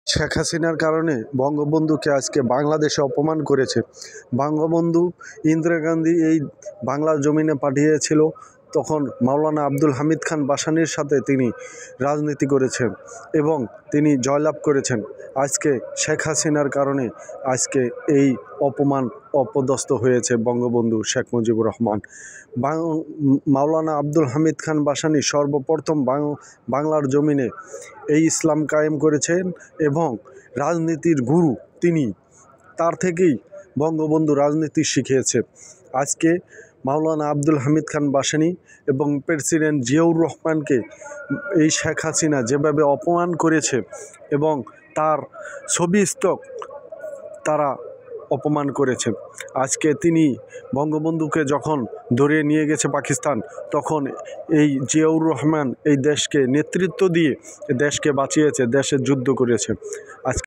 শেখ হাসিনার কারণে বঙ্গবন্ধুকে আজকে বাংলাদেশে অপমান করেছে। বঙ্গবন্ধু ইন্দিরা গান্ধী এই বাংলার জমিনে পাঠিয়েছিল, তখন মাওলানা আব্দুল হামিদ খান ভাসানীর সাথে তিনি রাজনীতি করেছেন এবং তিনি জয়লাভ করেছেন। আজকে শেখ হাসিনার কারণে আজকে এই অপমান অপদস্থ হয়েছে বঙ্গবন্ধু শেখ মুজিবুর রহমান। মাওলানা আব্দুল হামিদ খান ভাসানী সর্বপ্রথম বাংলার জমিনে এই ইসলাম কায়েম করেছেন এবং রাজনীতির গুরু তিনি। তার থেকেই বঙ্গবন্ধু রাজনীতি শিখিয়েছে। আজকে মাওলানা আব্দুল হামিদ খান ভাসানী এবং প্রেসিডেন্ট জিয়াউর রহমানকে এই শেখ হাসিনা যেভাবে অপমান করেছে এবং তার ছবিস্তক তারা অপমান করেছে। আজকে তিনি বঙ্গবন্ধুকে যখন ধরে নিয়ে গেছে পাকিস্তান, তখন এই জিয়াউর রহমান এই দেশকে নেতৃত্ব দিয়ে দেশকে বাঁচিয়েছে, দেশের যুদ্ধ করেছে। আজকে